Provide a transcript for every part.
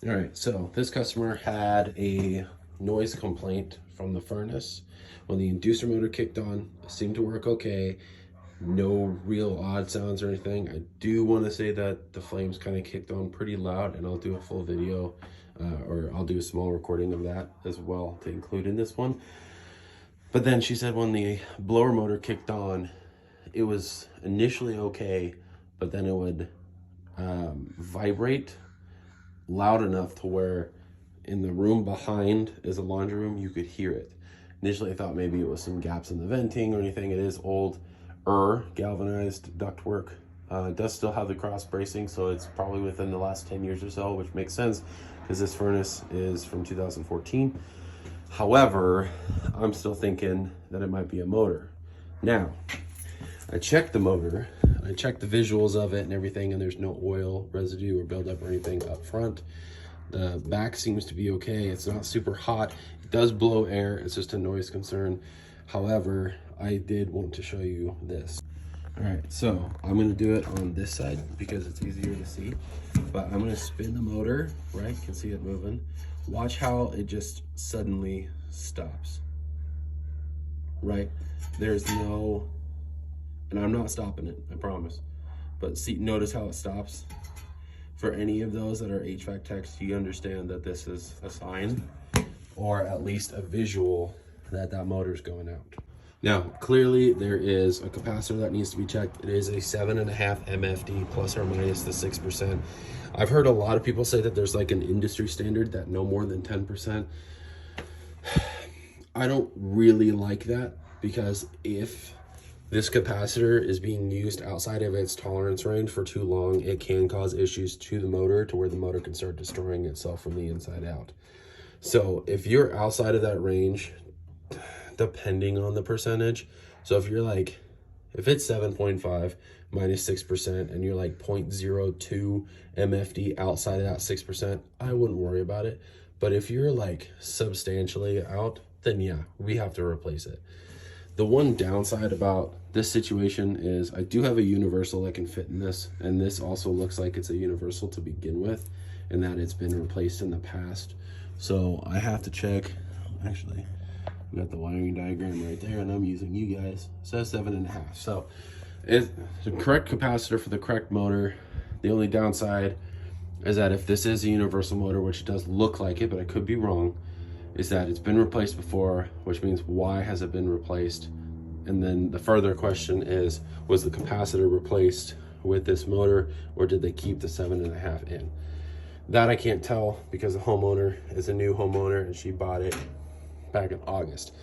All right, so this customer had a noise complaint from the furnace. When the inducer motor kicked on, it seemed to work okay. No real odd sounds or anything. I do want to say that the flames kind of kicked on pretty loud, and I'll do a full video or I'll do a small recording of that as well to include in this one. But then she said when the blower motor kicked on, it was initially okay, but then it would vibrate loud enough to where in the room behind is a laundry room, you could hear it. Initially I thought maybe it was some gaps in the venting or anything. It is old galvanized ductwork. It does still have the cross bracing, so it's probably within the last 10 years or so, which makes sense because this furnace is from 2014. However, I'm still thinking that it might be a motor. Now, I checked the motor, I checked the visuals of it and everything, and there's no oil residue or buildup or anything up front. The back seems to be okay. It's not super hot. It does blow air. It's just a noise concern. However, I did want to show you this. All right, so I'm gonna do it on this side because it's easier to see, but I'm gonna spin the motor, right? You can see it moving. Watch how it just suddenly stops, right? There's no, and I'm not stopping it, I promise. But see, notice how it stops. For any of those that are HVAC techs, you understand that this is a sign, or at least a visual that that motor's going out. Now, clearly there is a capacitor that needs to be checked. It is a 7.5 MFD plus or minus the 6%. I've heard a lot of people say that there's like an industry standard that no more than 10%. I don't really like that, because if this capacitor is being used outside of its tolerance range for too long, it can cause issues to the motor to where the motor can start destroying itself from the inside out. So if you're outside of that range, depending on the percentage, so if you're like, if it's 7.5 minus 6% and you're like 0.02 MFD outside of that 6%, I wouldn't worry about it. But if you're like substantially out, then yeah, we have to replace it. The one downside about this situation is I do have a universal that can fit in this, and this also looks like it's a universal to begin with, and that it's been replaced in the past. So I have to check, actually, we got the wiring diagram right there, and I'm using you guys. It says 7.5. So it's the correct capacitor for the correct motor. The only downside is that if this is a universal motor, which does look like it, but I could be wrong, is that it's been replaced before, which means why has it been replaced? And then the further question is, was the capacitor replaced with this motor, or did they keep the 7.5 in? That I can't tell, because the homeowner is a new homeowner and she bought it back in August.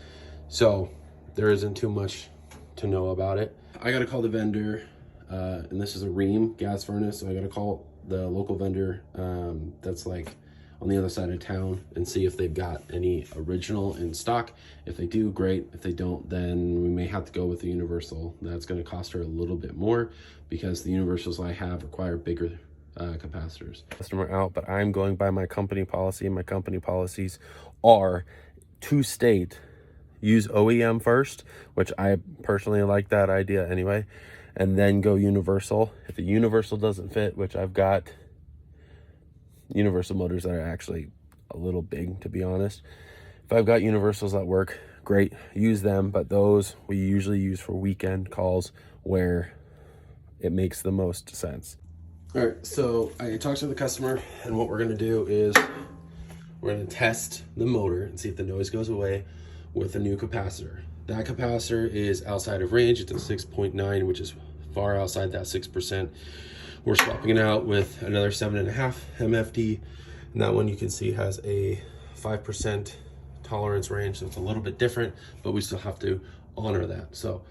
So there isn't too much to know about it. I gotta call the vendor, and this is a Rheem gas furnace, so I gotta call the local vendor that's like on the other side of town and see if they've got any original in stock. If they do, great. If they don't, then we may have to go with the universal. That's going to cost her a little bit more, because the universals I have require bigger capacitors. Customer out, but I'm going by my company policy, and my company policies are to state use OEM first, which I personally like that idea anyway, and then go universal. If the universal doesn't fit, which I've got universal motors that are actually a little big, to be honest. If I've got universals that work, great, use them, but those we usually use for weekend calls where it makes the most sense. All right, so I talked to the customer, and what we're gonna do is we're gonna test the motor and see if the noise goes away with a new capacitor. That capacitor is outside of range. It's a 6.9, which is far outside that 6%. We're swapping it out with another 7.5 MFD, and that one you can see has a 5% tolerance range, so it's a little bit different, but we still have to honor that. So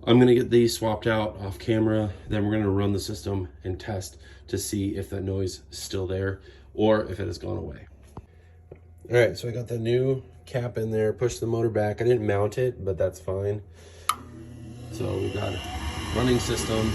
I'm gonna get these swapped out off camera, then we're gonna run the system and test to see if that noise is still there or if it has gone away. All right, so I got the new cap in there, pushed the motor back. I didn't mount it, but that's fine. So we got a running system.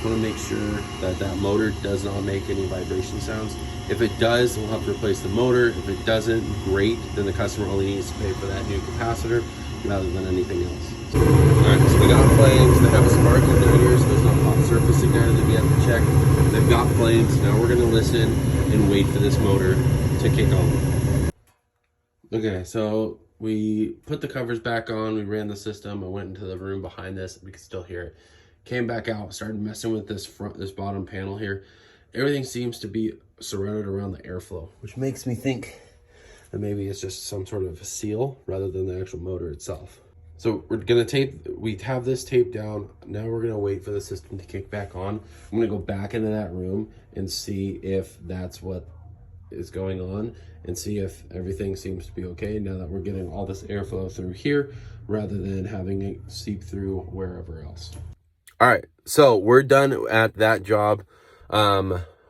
Want to make sure that that motor does not make any vibration sounds. If it does, we'll have to replace the motor. If it doesn't, great. Then the customer only needs to pay for that new capacitor rather than anything else. All right, so We got flames. They have a spark igniter, so there's not a hot surface igniter that we have to check. They've got flames. Now we're gonna listen and wait for this motor to kick on. Okay, so we put the covers back on. We ran the system. I went into the room behind this. We could still hear it. Came back out, started messing with this bottom panel here. Everything seems to be surrounded around the airflow, which makes me think that maybe it's just some sort of a seal rather than the actual motor itself. So we're gonna we have this taped down. Now we're gonna wait for the system to kick back on. I'm gonna go back into that room and see if that's what is going on and see if everything seems to be okay now that we're getting all this airflow through here rather than having it seep through wherever else. All right, so we're done at that job.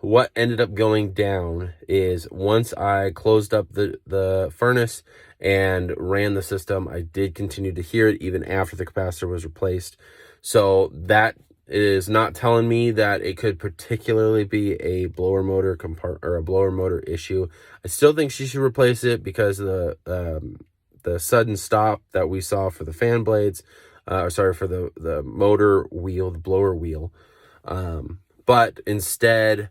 What ended up going down is once I closed up the furnace and ran the system, I did continue to hear it even after the capacitor was replaced. So that is not telling me that it could particularly be a blower motor or a blower motor issue. I still think she should replace it because of the sudden stop that we saw for the fan blades, for the motor wheel, the blower wheel. But instead,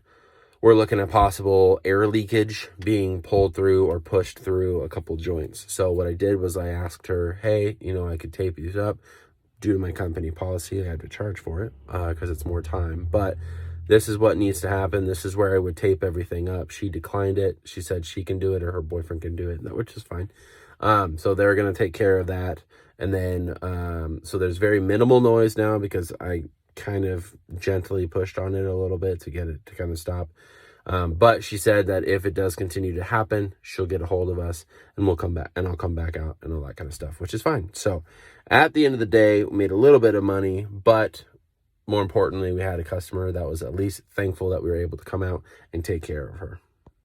we're looking at possible air leakage being pulled through or pushed through a couple joints. So what I did was I asked her, hey, I could tape these up. Due to my company policy, I had to charge for it because it's more time. But this is what needs to happen. This is where I would tape everything up. She declined it. She said she can do it or her boyfriend can do it, which is fine. So they're going to take care of that. And then, so there's very minimal noise now because I kind of gently pushed on it a little bit to get it to kind of stop. But she said that if it does continue to happen, she'll get a hold of us and we'll come back and I'll come back out and all that kind of stuff, which is fine. So at the end of the day, we made a little bit of money, but more importantly, we had a customer that was at least thankful that we were able to come out and take care of her.